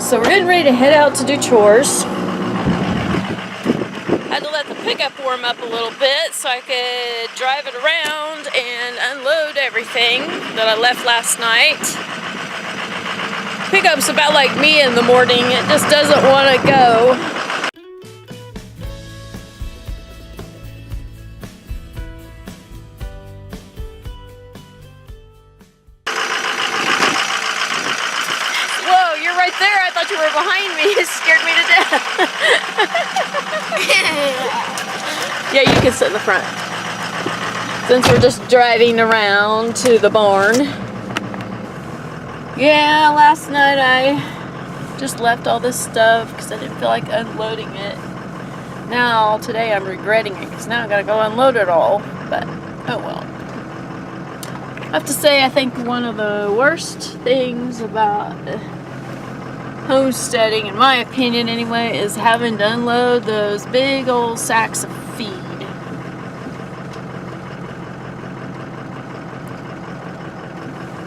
So we're getting ready to head out to do chores. Had to let the pickup warm up a little bit so I could drive it around and unload everything that I left last night. Pickup's about like me in the morning. It just doesn't want to go. Right there, I thought you were behind me. It scared me to death. Yeah, you can sit in the front. Since we're just driving around to the barn. Yeah, last night I just left all this stuff because I didn't feel like unloading it. Now, today I'm regretting it because now I gotta go unload it all. But, oh well. I have to say, I think one of the worst things about homesteading, in my opinion anyway, is having to unload those big old sacks of feed.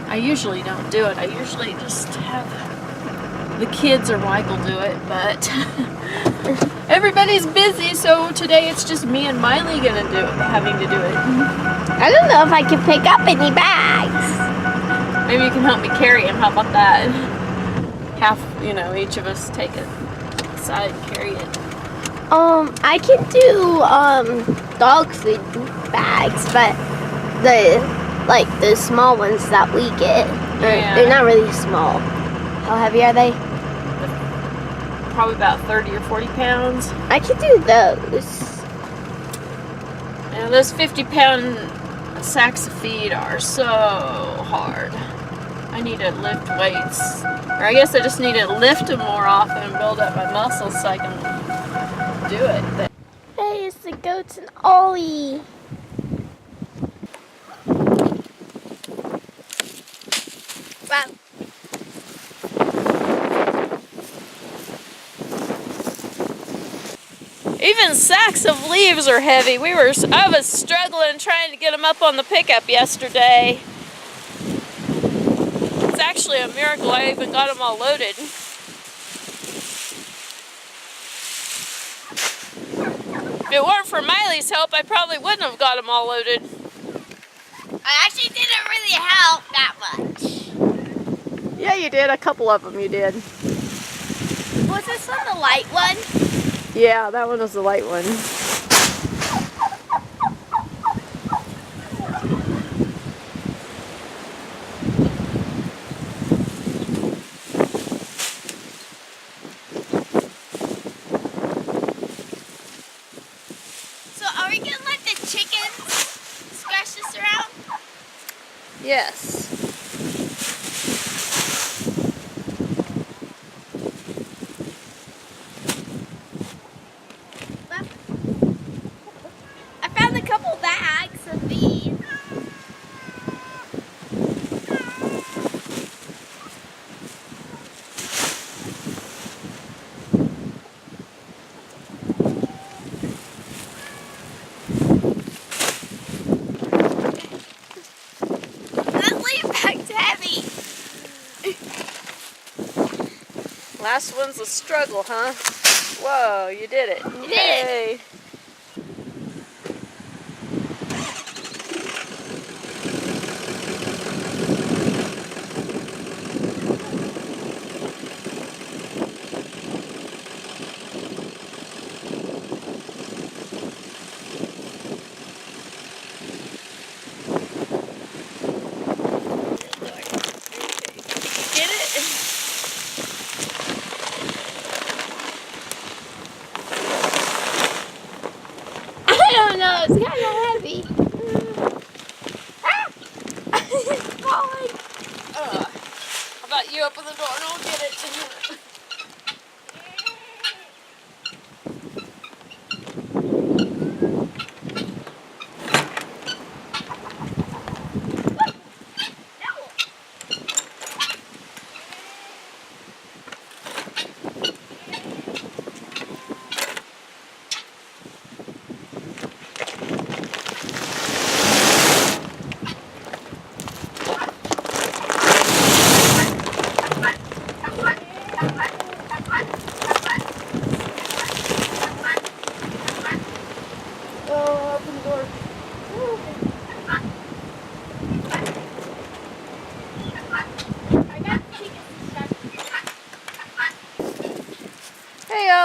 I usually don't do it. I usually just have the kids or Michael do it, but everybody's busy, so today it's just me and Miley having to do it. I don't know if I can pick up any bags. Maybe you can help me carry them. How about that? Half, each of us take a side and carry it. I can do dog food bags, but the small ones that we get, they're not really small. How heavy are they? Probably about 30 or 40 pounds. I can do those. And those 50-pound sacks of feed are so hard. I need to lift weights. Or I guess I just need to lift them more often and build up my muscles so I can do it. But hey, it's the goats and Ollie. Wow. even sacks of leaves are heavy. I was struggling trying to get them up on the pickup yesterday. It's actually a miracle I even got them all loaded. If it weren't for Miley's help, I probably wouldn't have got them all loaded. I actually didn't really help that much. Yeah, you did. A couple of them you did. Was this one the light one? Yeah, that one was the light one. So are we going to let the chickens scratch this around? Yes. I found a couple bags of these. That leaf bag's heavy. Last one's a struggle, huh? Whoa, you did it. You did Yay. Get it? I don't know, it's kind of heavy. Ah! It's falling. How about you open the door and I'll get it?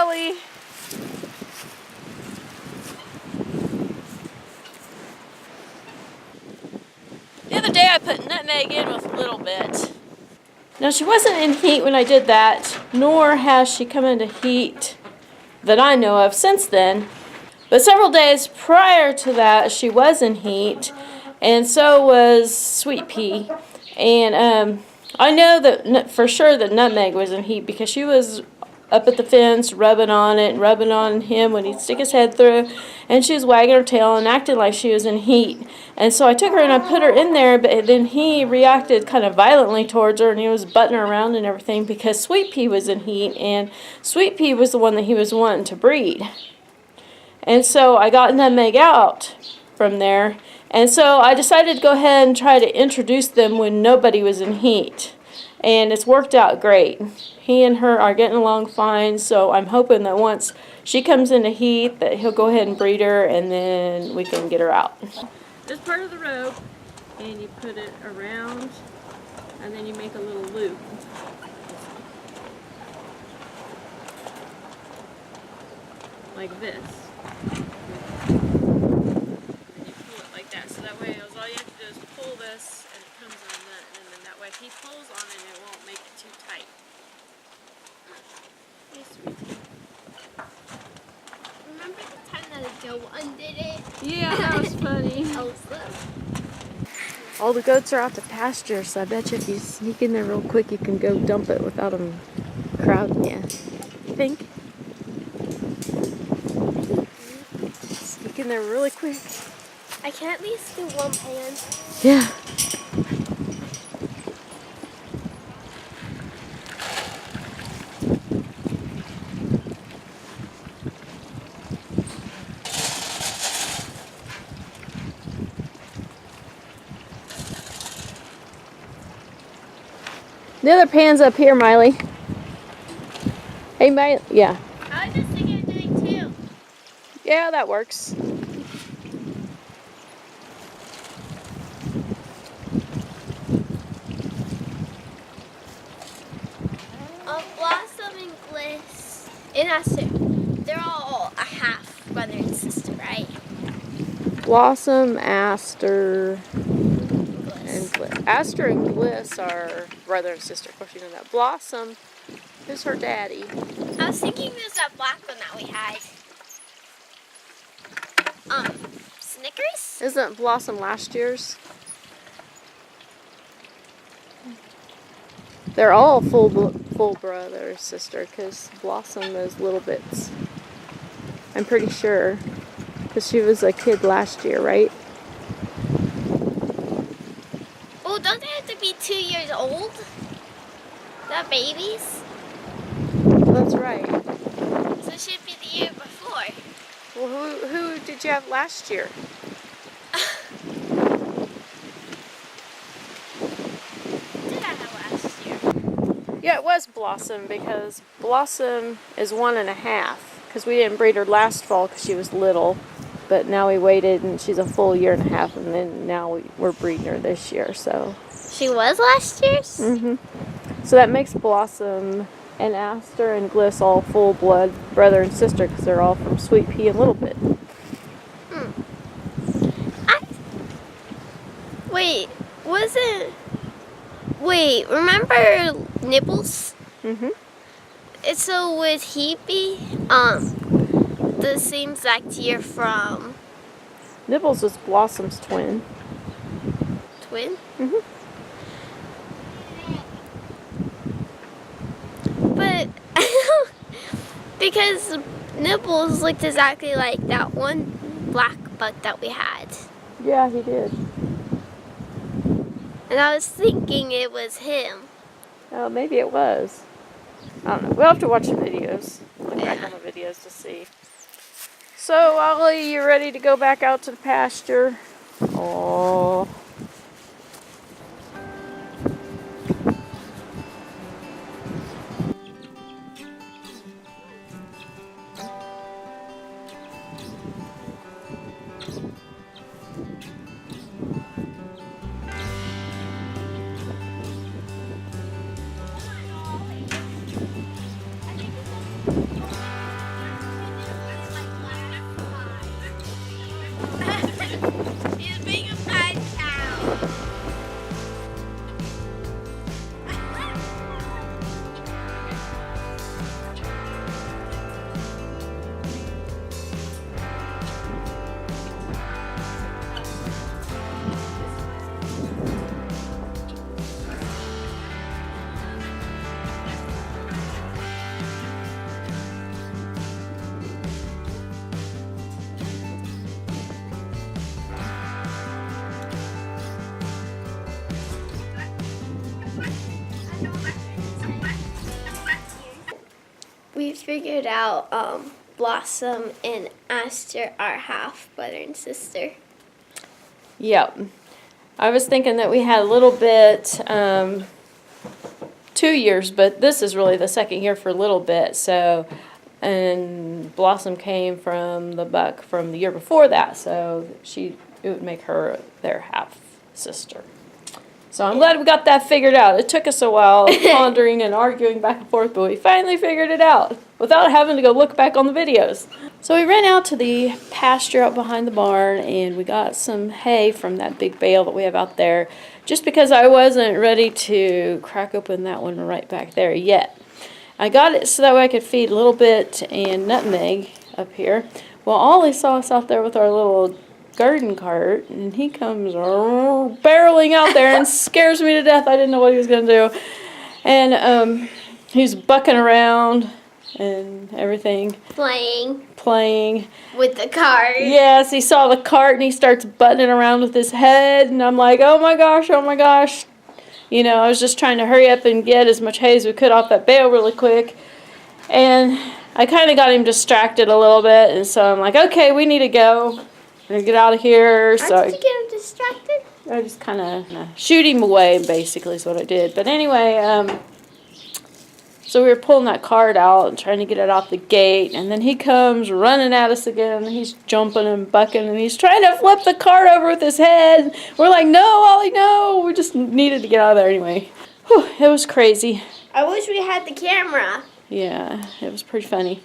Shelly. The other day I put nutmeg in with a little bit. Now she wasn't in heat when I did that, nor has she come into heat that I know of since then. But several days prior to that she was in heat, and so was sweet pea. And I know that for sure that nutmeg was in heat because she was up at the fence rubbing on it and rubbing on him when he'd stick his head through, and she was wagging her tail and acting like she was in heat. And so I took her and I put her in there, but then he reacted kind of violently towards her, and he was butting her around and everything because sweet pea was in heat, and sweet pea was the one that he was wanting to breed. And so I got nutmeg out from there, and so I decided to go ahead and try to introduce them when nobody was in heat. And it's worked out great. He and her are getting along fine, so I'm hoping that once she comes into heat that he'll go ahead and breed her and then we can get her out. This part of the rope, and you put it around, and then you make a little loop. Like this. And you pull it like that, so that way all you have to do is pull this and it comes on that, and then that way if he pulls on it, it won't make it too tight. Hey, sweetie. Remember the time that Joe undid it? Yeah, that was funny. Also. All the goats are out to pasture, so I bet you if you sneak in there real quick, you can go dump it without them crowding you. You think? Sneak in there really quick. I can at least do one pan. Yeah. The other pan's up here, Miley. Hey, Miley. Yeah. I was just thinking of doing two. Yeah, that works. Blossom and Bliss and Aster, they're all a half brother and sister, right? Blossom, Aster, Bliss. and Bliss. Aster and Bliss are brother and sister. Of course, you know that. Blossom is her daddy. I was thinking there's that black one that we had. Snickers? Isn't Blossom last year's? They're all full brother or sister because Blossom is little bits. I'm pretty sure because she was a kid last year, right? Oh, don't they have to be 2 years old? They're babies? That's right. So it should be the year before. Well, who did you have last year? Did I have last year? Yeah, it was Blossom because Blossom is 1.5 because we didn't breed her last fall because she was little, but now we waited and she's a full 1.5 years, and then now we're breeding her this year. So She was last year's? so that makes Blossom and Aster and Bliss all full blood brother and sister because they're all from Sweet Pea and Little Bit. Wait, remember Nibbles? Mm-hmm. So would he be the same exact year from Nibbles is Blossom's twin. Twin? Mm-hmm. But because Nibbles looked exactly like that one black buck that we had. Yeah, he did. And I was thinking it was him. Oh, maybe it was. I don't know. We'll have to watch the videos. Look back on the videos to see. So, Ollie, you ready to go back out to the pasture? Oh. We figured out Blossom and Aster are half brother and sister. Yep. I was thinking that we had a little bit, 2 years, but this is really the second year for a little bit. So, and Blossom came from the buck from the year before that, so it would make her their half sister. So I'm glad we got that figured out. It took us a while pondering and arguing back and forth, but we finally figured it out without having to go look back on the videos. So we ran out to the pasture out behind the barn, and we got some hay from that big bale that we have out there, just because I wasn't ready to crack open that one right back there yet. I got it so that way I could feed a little bit and nutmeg up here. Well, Ollie saw us out there with our little garden cart, and he comes barreling out there and scares me to death. I didn't know what he was going to do. And he's bucking around and everything. Playing. With the cart. Yes, he saw the cart and he starts butting around with his head, and I'm like, oh my gosh, oh my gosh. You know, I was just trying to hurry up and get as much hay as we could off that bale really quick. And I kind of got him distracted a little bit, and so I'm like, okay, we need to go. We're going to get out of here. How did you get him distracted? I just kind of shoot him away, basically, is what I did. But anyway, so we were pulling that cart out and trying to get it off the gate, and then he comes running at us again, and he's jumping and bucking, and he's trying to flip the cart over with his head. We're like, no, Ollie, no. We just needed to get out of there anyway. Whew, it was crazy. I wish we had the camera. Yeah, it was pretty funny.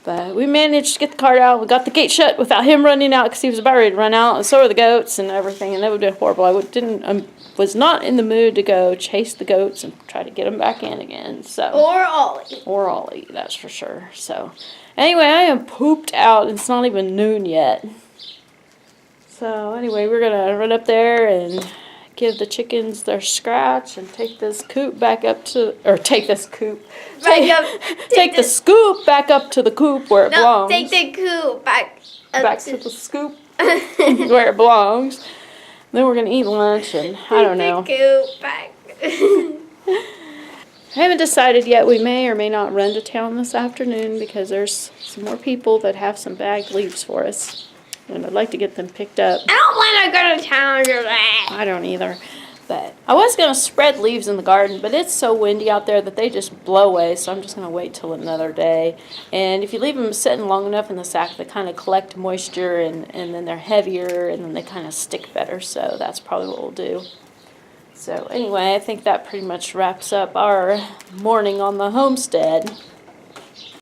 But we managed to get the cart out. We got the gate shut without him running out, because he was about ready to run out, and so were the goats and everything, and that would have been horrible. I was not in the mood to go chase the goats and try to get them back in again. So Or Ollie, that's for sure. So anyway, I am pooped out, and it's not even noon yet. So anyway, we're going to run up there and give the chickens their scratch and take this coop back up to, or take this coop. Take the scoop back up to the coop where it belongs. Take the coop back to the scoop where it belongs. Then we're going to eat lunch, and I don't know. Take the coop back. I haven't decided yet. We may or may not run to town this afternoon, because there's some more people that have some bagged leaves for us, and I'd like to get them picked up. I don't want to go to town today. I don't either. But I was going to spread leaves in the garden, but it's so windy out there that they just blow away, so I'm just going to wait till another day. And if you leave them sitting long enough in the sack, they kind of collect moisture, and then they're heavier, and then they kind of stick better, so that's probably what we'll do. So anyway, I think that pretty much wraps up our morning on the homestead.